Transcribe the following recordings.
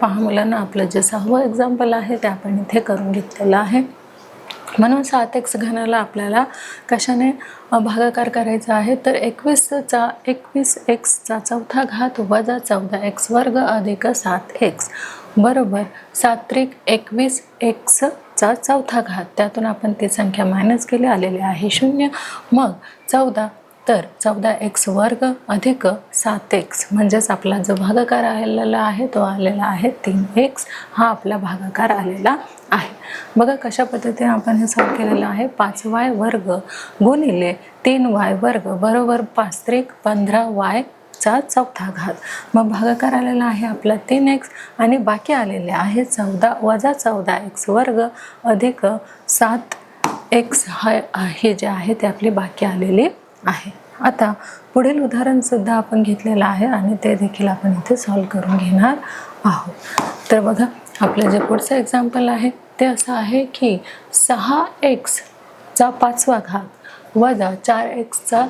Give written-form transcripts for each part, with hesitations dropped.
पहा मुलांना, आपलं जे 6वं एक्झाम्पल आहे ते आपण इथे करून घेतलेलं आहे. म्हणून 7x घनाला आपल्याला कशाने भागाकार करायचा आहे, तर 21x चा चौथा घात वजा 14x वर्ग अधिक 7x बरोबर 7×21x चा चौथा घात. त्यातून आपण ती संख्या मायनस केली, आलेले आहे 0. मग 14 तर 14x वर्ग अधिक 7x म्हणजेच आपला जो भागाकार आलेला आहे तो आलेला आहे 3x. हा आपला भागाकार आलेला आहे. बघा कशा पद्धतीने आपण हे सॉल्व केलेलं आहे. 5y वर्ग गुणिले 3y वर्ग बरोबर 5×15y चा चौथा घात. मग भागाकार आलेला आहे आपला 3x आणि बाकी आलेले आहे 14 वजा 14x वर्ग अधिक 7x हे जे आहे ते आपली बाकी आलेली आहे. आता पुढील उदाहरण सुद्धा आपण घेतलेलं आहे आणि ते देखील आपण इथे सॉल्व करून घेणार आहोत. तर बघा, आपलं जे पुढचं एक्झाम्पल आहे ते असं आहे की 6x चा 5वा घात वजा 4x चा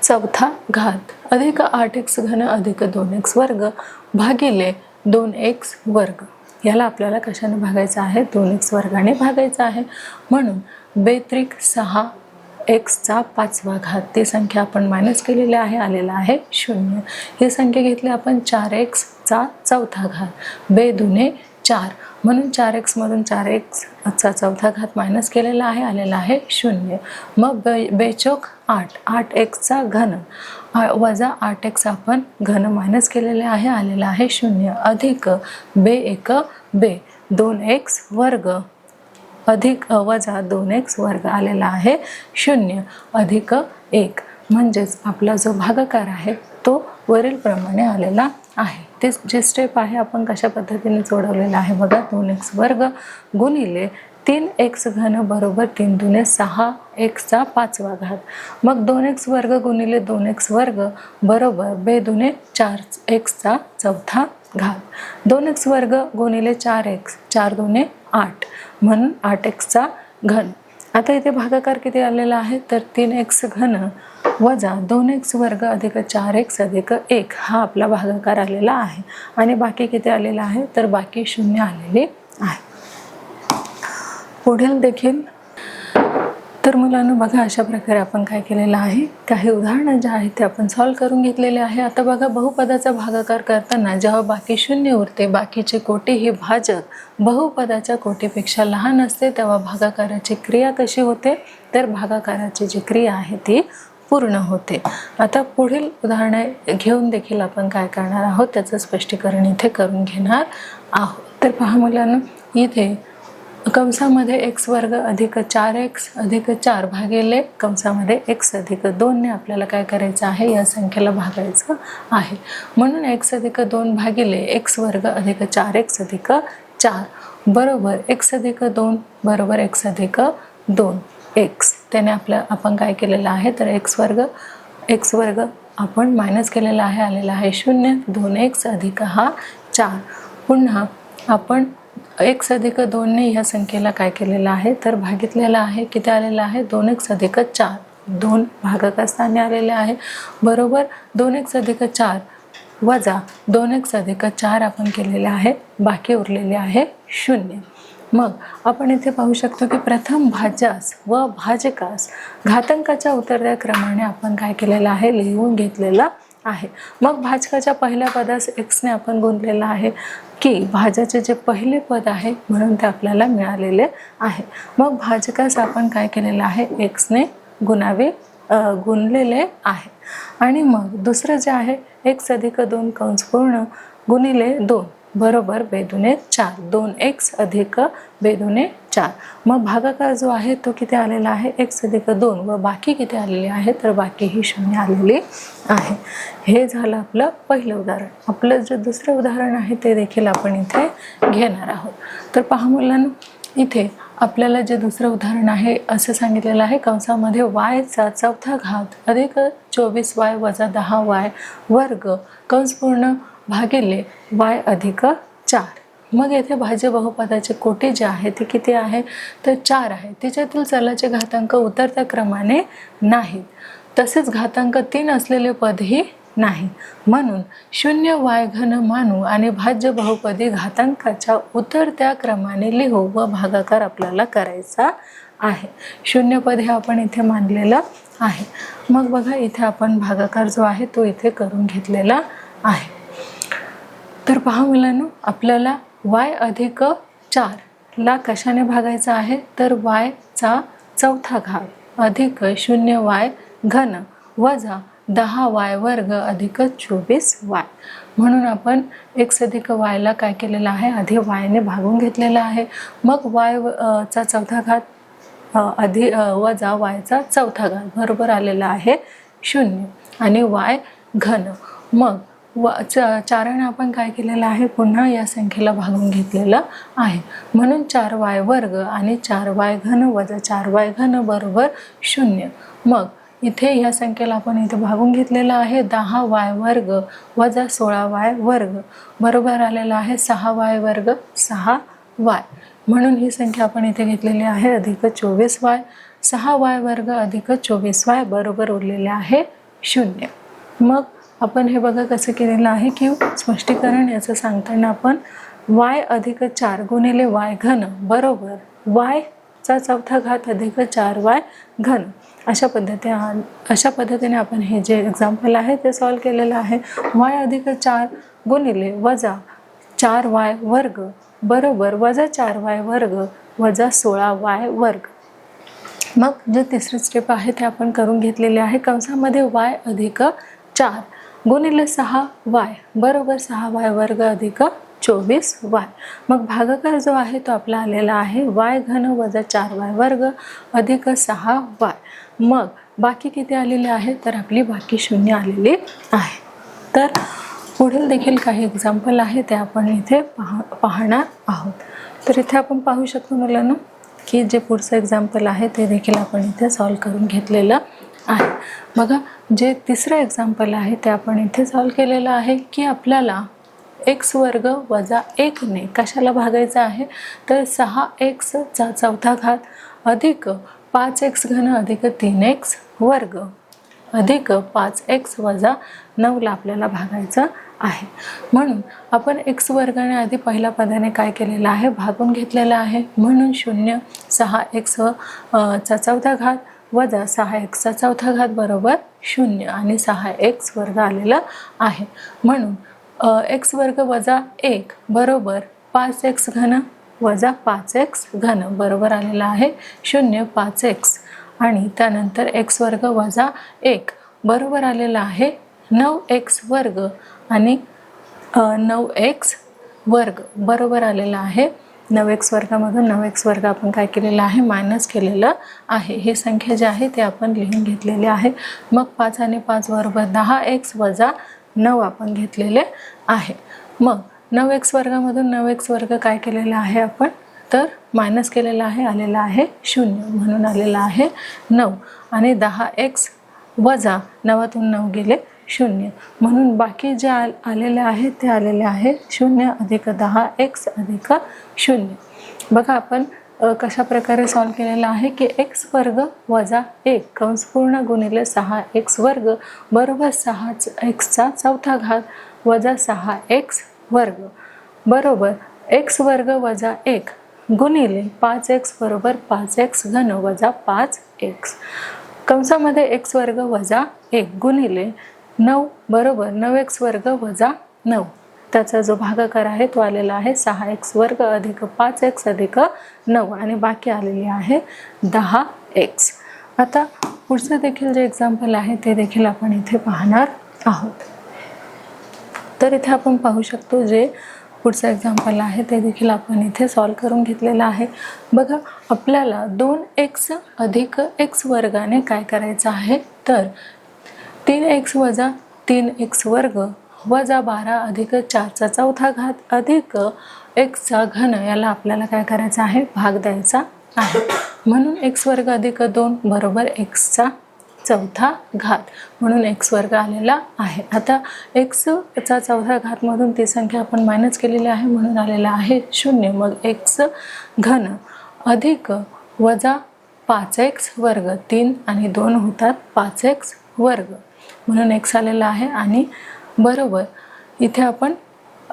चौथा घात अधिक 8x घन अधिक 2x वर्ग भागिले 2x वर्ग. याला आपल्याला कशाने भागायचं आहे, 2x वर्गाने भागायचं आहे. म्हणून 2×6x चा 5वा घात ती संख्या आपण मायनस केलेली आहे, आलेला आहे 0. ही संख्या घेतली आपण 4x चा चौथा घात 2×4 म्हणून 4x मधून 4x चा चौथा घात मायनस केलेला आहे, आलेला आहे 0. मग 2×4 8x चा घन वजा 8x आपण घन मायनस केलेले आहे, आलेला आहे 0 अधिक 2x वर्ग अधिक वजा 2x वर्ग आलेला आहे 0 अधिक 1. म्हणजेच आपला जो भागाकार आहे तो वरील प्रमाणे आलेला आहे. ते जे स्टेप आहे आपण कशा पद्धतीने सोडवलेला आहे बघा. 2x वर्ग गुणिले 3x घन बरोबर 3×6x चा 5वा घात. मग 2x वर्ग गुणिले 2x वर्ग बरोबर 2×4x चा चौथा घात. 2x वर्ग गुणिले 4x 4×2=8 म्हणून 8x चा घन. आता इथे भागाकार किती आलेला आहे, तर 3x घन वजा 2x वर्ग अधिक 4x अधिक 1 हा आपला भागाकार आलेला आहे. आणि बाकी किती आलेला आहे, तर बाकी 0 आलेले आहे. पुढील देखील तर मुलांना बघा, अशा प्रकारे आपण काय केलेलं आहे, काही उदाहरणं जे आहेत ते आपण सॉल्व करून घेतलेले आहे. आता बघा, बहुपदाचा भागाकार करताना जेव्हा बाकी 0 उरते, बाकीचे कोटी ही भाजक बहुपदाच्या कोटीपेक्षा लहान असते, तेव्हा भागाकाराची क्रिया कशी होते, तर भागाकाराची जी क्रिया आहे ती पूर्ण होते. आता पुढील उदाहरणे घेऊन देखील आपण काय करणार आहोत त्याचं स्पष्टीकरण इथे करून घेणार आहोत. तर पहा मुलांना, इथे कंसामध्ये x वर्ग अधिक 4x अधिक 4 भागिले कंसामध्ये x अधिक 2 ने आपल्याला काय करायचं आहे, या संख्येला भागायचं आहे. म्हणून x अधिक 2 भागिले x वर्ग अधिक 4x अधिक 4 बरोबर x अधिक 2 बरोबर x अधिक 2x. त्याने आपण काय केलेलं आहे, तर x वर्ग आपण मायनस केलेला आहे, आलेला आहे 0. 2x अधिक हा 4. पुन्हा आपण x अधिक 2 ने ह्या संख्येला काय केलेलं आहे, तर भागितलेलं आहे. किती आलेलं आहे, 2x अधिक 4. 2 भागाकारस्थानी आलेले आहे बरोबर 2x अधिक 4 वजा 2x अधिक 4 आपण केलेले आहे, बाकी उरलेले आहे 0. मग आपण इथे पाहू शकतो की प्रथम भाज्यास व भाजकास घातांकाच्या उतरत्या क्रमाने आपण काय केलेलं आहे, लिहून घेतलेलं आहे. मग भाजकाच्या पहिल्या पदास x ने आपण गुणलेलं आहे की भाज्याचे जे पहिले पद आहे म्हणून ते आपल्याला मिळालेले आहे. मग भाजकास आपण काय केलेलं आहे, x ने गुणलेले आहे. आणि मग दुसरं जे आहे x अधिक 2 कंस पूर्ण गुणिले 2 बरोबर 2×4 2x अधिक 2×4. मग भागाकार जो आहे तो किती आलेला आहे, x अधिक 2 व बाकी किती आलेले आहे, तर बाकी ही 0 आलेली आहे. हे झालं आपलं पहिलं उदाहरण. आपलं जे दुसरं उदाहरण आहे ते देखील आपण इथे घेणार आहोत. तर पहा मुलांना, इथे आपल्याला जे दुसरं उदाहरण आहे असं सांगितलेलं आहे, कंसामध्ये y चा चौथा घात अधिक 24y वजा 10y वर्ग कंस पूर्ण भागिले y अधिक 4. मग येथे भाज्य बहुपदाचे कोटी जे आहे ते किती आहे, तर 4 आहे. तिच्यातील चलाचे घातांक उतरत्या क्रमाने नाहीत. तसेच घातांक 3 असलेले पदही नाही. म्हणून 0y घन मानू आणि भाज्य बहुपदी घातांकाच्या उतरत्या क्रमाने लिहू व भागाकार आपल्याला करायचा आहे. शून्यपद हे आपण इथे मानलेलं आहे. मग बघा इथे आपण भागाकार जो आहे तो इथे करून घेतलेला आहे. तर पहा मुलांनो, आपल्याला y अधिक 4 ला कशाने भागायचं आहे, तर y चा चौथा घात अधिक 0y घन वजा 10y वर्ग अधिक 24y. म्हणून आपण x अधिक y ला काय केलेलं आहे, आधी y ने भागून घेतलेला आहे. मग y चा चौथा घात वजा y चा चौथा घात बरोबर आलेला आहे 0 आणि y घन. मग 4ने आपण काय केलेलं आहे, पुन्हा या संख्येला भागून घेतलेलं आहे. म्हणून 4y वर्ग आणि 4y घन वजा 4y घन बरोबर 0. मग इथे या संख्येला आपण इथे भागून घेतलेलं आहे. 10y वर्ग वजा 16y वर्ग बरोबर आलेला आहे 6y वर्ग 6y. म्हणून ही संख्या आपण इथे घेतलेली आहे अधिक 24y. 6y वर्ग अधिक 24y बरोबर उरलेले आहे 0. मग आपण हे बघा कसं केलेलं आहे की स्पष्टीकरण याचं सांगताना आपण y अधिक 4 गुणिले y घन बरोबर y चा चौथा घात अधिक 4y घन अशा पद्धतीने आपण हे जे एक्झाम्पल आहे ते सॉल्व केलेलं आहे. y अधिक 4 गुणिले वजा 4y वर्ग बरोबर वजा 4y वर्ग वजा 16y वर्ग. मग जे तिसरी स्टेप आहे ते आपण करून घेतलेले आहे. कंसामध्ये y अधिक 4 गुणिले 6y बरोबर 6y वर्ग अधिक 24y. मग भागाकार जो आहे तो आपला आलेला आहे y घन वजा 4y वर्ग अधिक 6y. मग बाकी किती आलेले आहे, तर आपली बाकी 0 आलेली आहे. तर पुढील देखील काही एक्झाम्पल आहे ते आपण इथे पाहणार आहोत. तर इथे आपण पाहू शकतो मुलांना की जे पुढचं एक्झाम्पल आहे ते देखील आपण इथे सॉल्व करून घेतलेलं आहे. बघा, जे तिसरं एक्झाम्पल आहे ते आपण इथे सॉल्व केलेलं आहे की आपल्याला x वर्ग वजा 1 ने कशाला भागायचं आहे, तर 6x चा चौथा घात अधिक 5x घन अधिक 3x वर्ग अधिक 5x वजा 9 ला आपल्याला भागायचं आहे. म्हणून आपण x वर्गाने आधी पहिल्या पदाने काय केलेलं आहे, भागून घेतलेलं आहे. म्हणून 0 6x चा चौथा घात वजा 6x चा चौथा घात बरोबर 0 आणि 6x वर्ग आलेला आहे. म्हणून x वर्ग वजा 1 बरोबर 5x घन वजा 5x घन बरोबर आलेला आहे 0 5x आणि त्यानंतर x वर्ग वजा 1 बरोबर आलेला आहे 9x वर्ग आणि 9x वर्ग बरोबर आलेला आहे 9x वर्गामधून 9x वर्ग आपण काय केलेलं आहे, मायनस केलेलं आहे. ही संख्या जी आहे ते आपण लिहून घेतलेली आहे. मग 5 आणि 5 बरोबर 10x वजा 9 आपण घेतलेले आहे. मग 9x वर्गामधून 9x वर्ग काय केलेला आहे आपण, तर मायनस केलेला आहे, आलेला आहे 0 म्हणून आलेला आहे 9 आणि 10x वजा 9तून 9 गेले 0 म्हणून बाकी जे आलेले आहे ते आलेले आहे 0 अधिक 10x अधिक 0. बघा आपण कशा प्रकारे सॉल्व केलेला आहे की x वर्ग वजा 1 कंस पूर्ण गुणिले 6x वर्ग बरोबर 6x चा चौथा घात वजा 6x वर्ग बरोबर x वर्ग वजा 1 गुणिले 5x बरोबर 5x घन वजा 5x कंसामध्ये x वर्ग वजा 1 गुणिले 9 बरोबर 9x वर्ग वजा 9 त्याचा जो भागाकार आहे तो आलेला आहे 6x वर्ग अधिक 5x अधिक 9 आणि बाकी आलेली आहे 10x. आता पुढचं देखील जे एक्झाम्पल आहे ते देखील आपण इथे पाहणार आहोत. तर इथे आपण पाहू शकतो जे पुढचं एक्झाम्पल आहे ते देखील आपण इथे सॉल्व करून घेतलेलं आहे. बघा, आपल्याला 2x अधिक x वर्गाने काय करायचं आहे, तर 3x वजा 3x वर्ग वजा 12 अधिक 4 चा चौथा घात अधिक x चा घन याला आपल्याला काय करायचं आहे, भाग द्यायचा आहे. म्हणून x वर्ग अधिक 2 बरोबर x चा चौथा घात म्हणून x वर्ग आलेला आहे. आता x चा चौथा घात मधून ती संख्या आपण मायनस केलेली आहे म्हणून आलेला आहे 0. मग x घन अधिक वजा 5x वर्ग 3 आणि 2 होतात 5x वर्ग म्हणून x आलेला आहे आणि बरोबर इथे आपण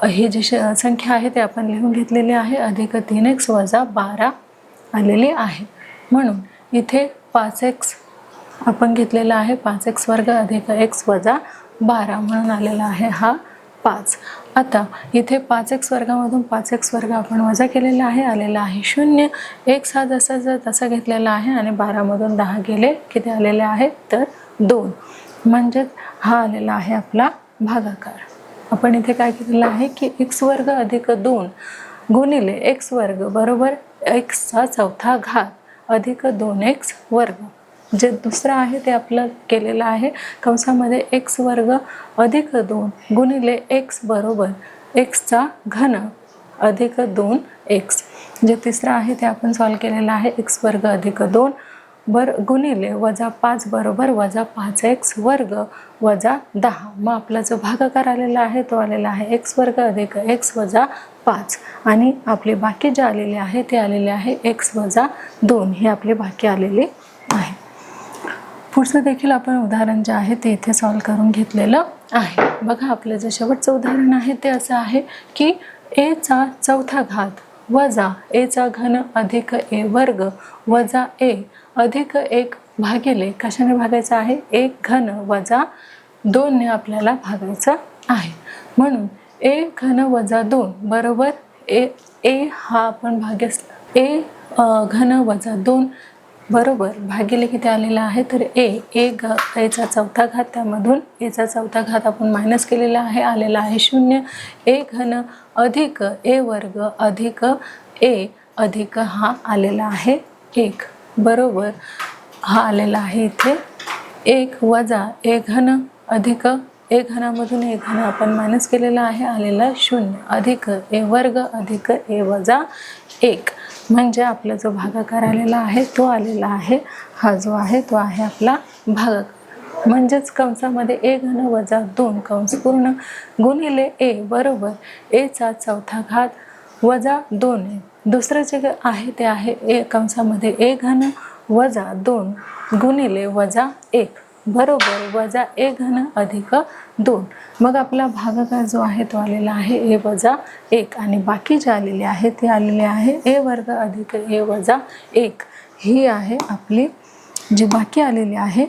ही जी संख्या आहे ते आपण लिहून घेतलेली आहे अधिक 3x वजा 12 आलेली आहे. म्हणून इथे 5x आपण घेतलेला आहे 5x वर्ग अधिक x वजा 12 म्हणून आलेला आहे हा 5. आता इथे 5x वर्गामधून 5x वर्ग आपण वजा केलेला आहे आलेला आहे 0. x हा तसा घेतलेला आहे आणि 12 मधून 10 गेले किती आलेले आहे तर 2. म्हणजेच हा आलेला आहे आपला भागाकार. आपण इथे काय केलेलं आहे की x वर्ग अधिक 2 गुणिले x वर्ग बरोबर x चा चौथा घात अधिक 2x वर्ग. जे दुसरं आहे ते आपलं केलेलं आहे कंसामध्ये x वर्ग अधिक 2 गुणिले x बरोबर x चा घन अधिक 2x. जे तिसरं आहे ते आपण सॉल्व केलेलं आहे x वर्ग अधिक 2 गुणिले वजा 5 बरोबर वजा 5x वर्ग वजा 10. मग आपला जो भागाकार आलेला आहे तो आलेला आहे x वर्ग अधिक x वजा 5 आणि आपले बाकी जे आलेले आहे ते आलेले आहे x वजा 2. हे आपले बाकी आलेले आहे. पुढचं देखील आपण उदाहरण जे आहे ते इथे सॉल्व करून घेतलेलं आहे. बघा आपलं जे शेवटचं उदाहरण आहे ते असं आहे की a चा चौथा घात वजा a चा घन अधिक a वर्ग वजा a अधिक 1 भागिले कशाने भागायचं आहे 1 घन वजा 2 ने आपल्याला भागायचं आहे. म्हणून a घन वजा 2 बरोबर a हा आपण भाग्यास a घन वजा 2 बरोबर भागिले किती आलेला आहे तर a चा चौथा घात त्यामधून a चा चौथा घात आपण मायनस केलेला आहे आलेला आहे 0. a घन अधिक a वर्ग अधिक a अधिक हा आलेला आहे 1 बरोबर हा आलेला आहे इथे 1 वजा a घन अधिक a घनामधून a घन आपण मायनस केलेला आहे आलेला 0 अधिक a वर्ग अधिक a वजा 1. म्हणजे आपला जो भागाकार आलेला आहे तो आलेला आहे हा जो आहे तो आहे आपला भागाकार. म्हणजेच कंसामध्ये a घन वजा 2 कंस पूर्ण गुणिले a बरोबर a चा चौथा घात वजा 2. दुसरं जे आहे ते आहे a कंसामध्ये a घन वजा 2 गुणिले वजा 1 बरोबर वजा a घन अधिक 2. मग आपला भागाकार जो आहे तो आलेला आहे a वजा 1 आणि बाकी जे आलेले आहे ते आलेले आहे a वर्ग अधिक a वजा 1. ही आहे आपली जी बाकी आलेली आहे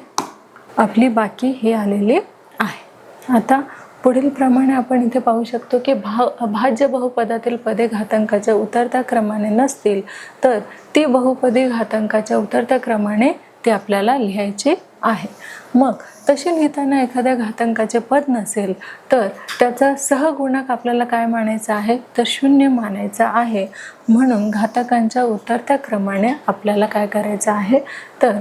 आपली बाकी हे आलेले आहे. आता पुढील प्रमाणे आपण इथे पाहू शकतो की अभाज्य बहुपदातील पदे घातांकाच्या उतरत्या क्रमाने नसतील तर ती बहुपदी घातांकाच्या उतरत्या क्रमाने ते आपल्याला लिहायचे आहे. मग तशी लिहिताना एखाद्या घातांकाचे पद नसेल तर त्याचा सहगुणक आपल्याला काय मानायचं आहे तर 0 मानायचा आहे. म्हणून घातांकांच्या उतरत्या क्रमाने आपल्याला काय करायचं आहे तर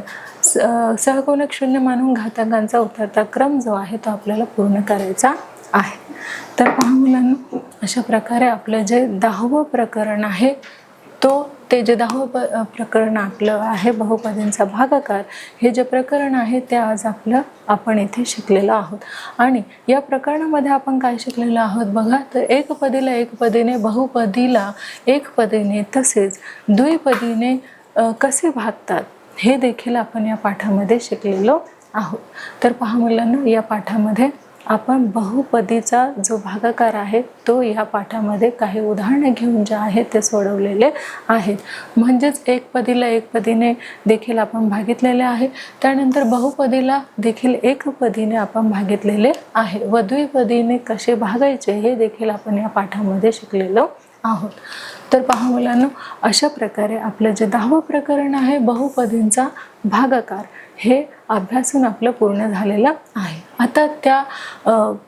सहगुणक 0 मानून घातांकांचा उतरता क्रम जो आहे तो आपल्याला पूर्ण करायचा आहे. तर पहा मुलांनो अशा प्रकारे आपलं जे 10वं प्रकरण आहे ते जे 10वं प्रकरण आपलं आहे बहुपदींचा भागाकार हे जे प्रकरण आहे ते आज आपण इथे शिकलेलो आहोत. आणि या प्रकरणामध्ये आपण काय शिकलेलो आहोत बघा तर एकपदीला एकपदीने बहुपदीला एकपदीने तसेच द्विपदीने कसे भागतात हे देखील आपण या पाठामध्ये शिकलेलो आहोत. तर पहा मुलांनो या पाठामध्ये आपण बहुपदीचा जो भागाकार आहे तो या पाठामध्ये काही उदाहरणे घेऊन जे आहे ते सोडवलेले आहेत. म्हणजेच एकपदीला एकपदीने देखील आपण भागितलेले आहे. त्यानंतर बहुपदीला देखील एकपदीने आपण भागितलेले आहे व द्विपदीने कसे भागायचे हे देखील आपण या पाठामध्ये शिकलेलो आहोत. तर पहा मुलांनो अशा प्रकारे आपलं जे 10वं प्रकरण आहे बहुपदींचा भागाकार हे अभ्यासून आपलं पूर्ण झालेलं आहे. आता त्या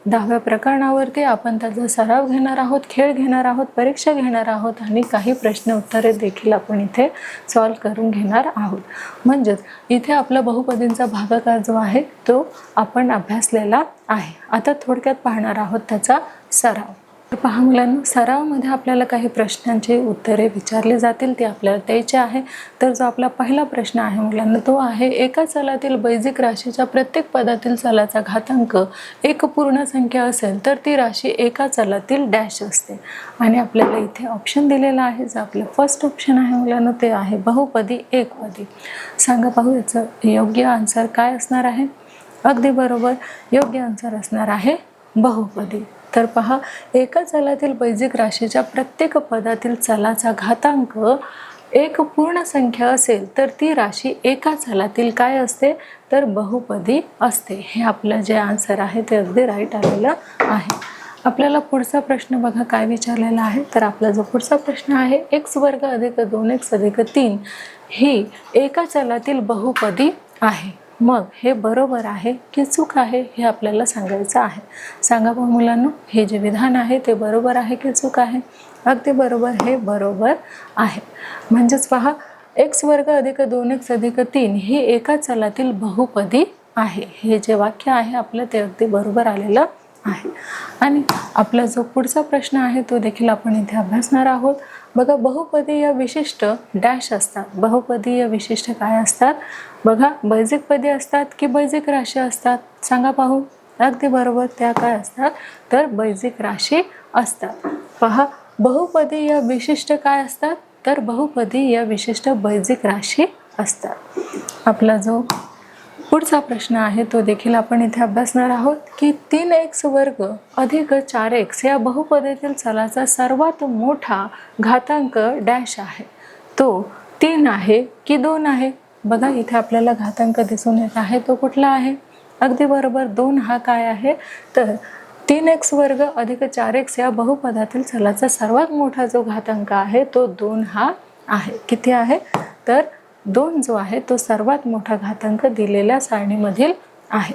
10व्या प्रकरणावरती आपण त्याचा सराव घेणार आहोत, खेळ घेणार आहोत, परीक्षा घेणार आहोत आणि काही प्रश्न उत्तरे देखील आपण इथे सॉल्व करून घेणार आहोत. म्हणजेच इथे आपला बहुपदींचा भागाकार जो आहे तो आपण अभ्यासलेला आहे. आता थोडक्यात पाहणार आहोत त्याचा सराव. तर पहा मुलांनो सरावामध्ये आपल्याला काही प्रश्नांची उत्तरे विचारली जातील ते आपल्याला द्यायचे आहे. तर जो आपला पहिला प्रश्न आहे मुलांना तो आहे एका चलातील बेसिक राशीच्या प्रत्येक पदातील चलाचा घातांक एक पूर्ण संख्या असेल तर ती राशी एका चलातील डॅश असते. आणि आपल्याला इथे ऑप्शन दिलेला आहे जो आपलं फर्स्ट ऑप्शन आहे मुलांना ते आहे बहुपदी एकपदी. सांगा पाहू याचं योग्य आन्सर काय असणार आहे. अगदी बरोबर, योग्य आन्सर असणार आहे बहुपदी. तर पहा, एका चलातील बेरीज राशीच्या प्रत्येक पदातील चलाचा घातांक एक पूर्ण संख्या असेल तर ती राशी एका चलातील काय असते, तर बहुपदी असते. हे आपलं जे आन्सर आहे ते अगदी राईट आलेलं आहे. आपल्याला पुढचा प्रश्न बघा काय विचारलेला आहे. तर आपला जो पुढचा प्रश्न आहे, x वर्ग अधिक 2x अधिक 3 ही एका चलातील बहुपदी आहे. मग हे बरोबर आहे की चूक आहे हे आपल्याला सांगायचं आहे. सांगा बघा मुलांनो, हे जे विधान आहे ते बरोबर आहे की चूक आहे? अगदी बरोबर, हे बरोबर आहे. म्हणजेच पहा, x वर्ग अधिक 2x अधिक 3 ही एका चलातील बहुपदी आहे. हे जे वाक्य आहे आपलं ते अगदी बरोबर आलेलं आहे. आणि आपला जो पुढचा प्रश्न आहे तो देखील आपण इथे अभ्यासणार आहोत. बघा, बहुपदी या विशिष्ट डॅश असतात. बहुपदी या विशिष्ट काय असतात? बघा, बैजिक पदी असतात की बैजिक राशी असतात? सांगा पाहू. अगदी बरोबर, त्या काय असतात, तर बैजिक राशी असतात. पहा, बहुपदी या विशिष्ट काय असतात, तर बहुपदी या विशिष्ट बैजिक राशी असतात. आपला जो पुढचा प्रश्न आहे तो देखील आपण इथे अभ्यासणार आहोत की 3x वर्ग अधिक 4x या बहुपदीतील चलाचा सर्वात मोठा घातांक डॅश आहे. तो 3 आहे की 2 आहे? बघा, इथे आपल्याला घातांक दिसून येत आहे, तो कुठला आहे? अगदी बरोबर, 2 हा काय आहे, तर 3x वर्ग अधिक 4x या बहुपदातील चलाचा सर्वात मोठा जो घातांक आहे तो 2 हा आहे. किती आहे, तर 2 जो आहे तो सर्वात मोठा घातांक दिलेल्या सारणीमधील आहे.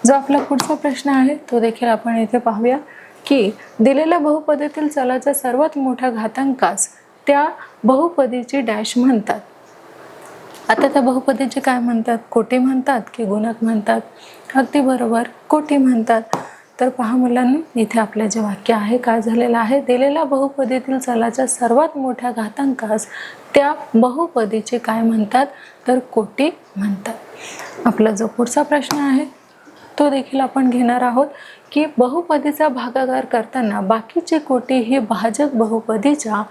जो आपला पुढचा प्रश्न आहे तो देखील आपण इथे पाहूया की दिलेल्या बहुपदीतील चलाचा सर्वात मोठा घातांकास त्या बहुपदीची डॅश म्हणतात. आता त्या बहुपदीचे काय म्हणतात? कोटी म्हणतात की गुणक म्हणतात? अगदी बरोबर, कोटी म्हणतात. तर पहा मुलांनो, इथे आपलं जे वाक्य आहे काय झालेलं आहे, दिलेल्या बहुपदीतील चलाच्या सर्वात मोठ्या घातांकास त्या बहुपदीचे काय म्हणतात, तर कोटी म्हणतात. आपला जो पुढचा प्रश्न आहे तो देखील आपण घेणार आहोत की बहुपदीचा भागाकार करताना बाकीची कोटी ही भाजक बहुपदीच्या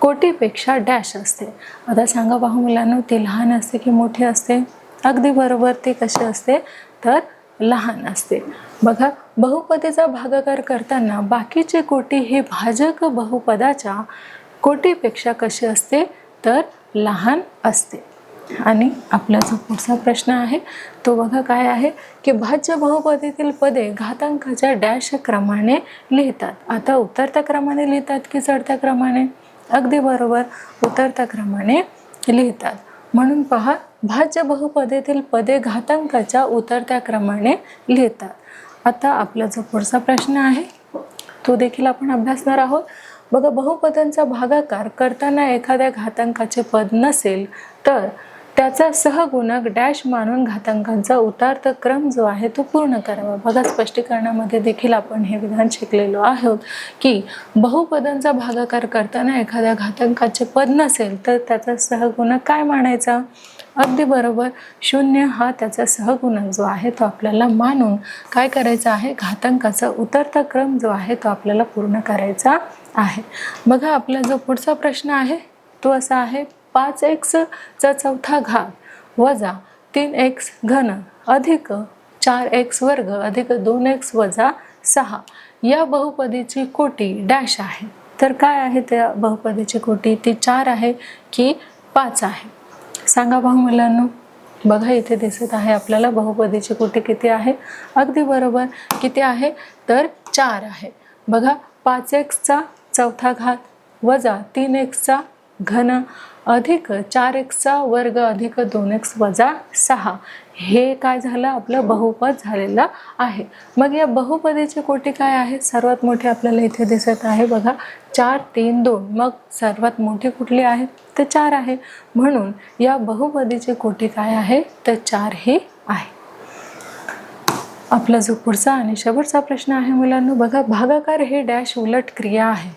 कोटीपेक्षा डॅश असते. आता सांगा पाहू मुलांनो, ती लहान असते की मोठी असते? अगदी बरोबर, ती कशी असते, तर लहान असते. बघा, बहुपदीचा भागाकार करताना बाकीची कोटी ही भाजक बहुपदाच्या कोटीपेक्षा कशी असते, तर लहान असते. आणि आपला जो पुढचा प्रश्न आहे तो बघा काय आहे की भाज्य बहुपदीतील पदे घातांकाच्या डॅश क्रमाने लिहितात. आता उतरत्या क्रमाने लिहितात की चढत्या क्रमाने? अगदी बरोबर, उतरत्या क्रमाने लिहितात. म्हणून पहा, भाज्य बहुपदीतील पदे घातांकाच्या उतरत्या क्रमाने लिहितात. आता आपला जो पुढचा प्रश्न आहे तो देखील आपण अभ्यासणार आहोत. बघा, बहुपदांचा भागाकार करताना एखाद्या घातांकाचे पद नसेल तर त्याचा सहगुणक डॅश मानून घातांकांचा उतार्त क्रम जो आहे तो पूर्ण करावा. बघा, स्पष्टीकरणामध्ये देखील आपण हे विधान शिकलेलो आहोत की बहुपदांचा भागाकार करताना एखाद्या घातांकाचे पद नसेल तर त्याचा सहगुणक काय मानायचा? अगदी बरोबर, 0 हा त्याचा सहगुणक जो आहे तो आपल्याला मानून काय करायचा आहे, घातांकाचा उतरता क्रम जो आहे तो आपल्याला पूर्ण करायचा आहे. बघा, आपला जो पुढचा प्रश्न आहे तो असा आहे, 5x चा चौथा घात वजा 3x घन अधिक 4x वर्ग अधिक 2x वजा 6 या बहुपदीची कोटी डॅश आहे. तर काय आहे त्या बहुपदीची कोटी? ती 4 आहे की 5 आहे? सांगा पाहू मुलांनो. बघा, इथे दिसत आहे आपल्याला बहुपदीची कोटी किती आहे? अगदी बरोबर, किती आहे, तर 4 आहे. बघा, 5x चा चौथा घात वजा 3x चा घन अधिक 4x चा वर्ग अधिक 2x वजा 6 हे काय झालं, आपलं बहुपद झालेलं आहे. मग या बहुपदीची कोटी काय आहे? सर्वात मोठी आपल्याला इथे दिसत आहे बघा, 4 3 2. मग सर्वात मोठी कुठली आहे, तर 4 आहे. म्हणून या बहुपदीची कोटी काय आहे, तर 4 ही आहे. आपला जो पुढचा आणि शेवटचा प्रश्न आहे मुलांनो, बघा, भागाकार हे डॅश उलट क्रिया आहे.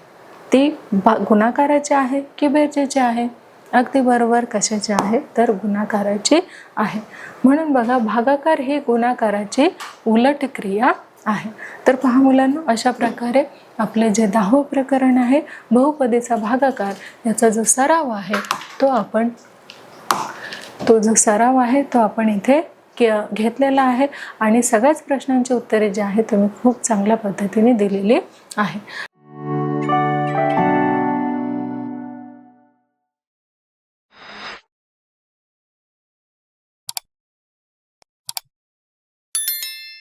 ती गुणाकाराची आहे की बेरजेची आहे? अगदी बरोबर, कशाची आहे, तर गुणाकाराची आहे. म्हणून बघा, भागाकार ही गुणाकाराची उलट क्रिया आहे. तर पहा मुलांनो, अशा प्रकारे आपले जे 10वे प्रकरण आहे बहुपदीचा भागाकार, याचा जो सराव आहे तो आपण इथे घेतलेला आहे आणि सगळ्याच प्रश्नांची उत्तरे जी आहेत तुम्ही खूप चांगल्या पद्धतीने दिलेली आहे.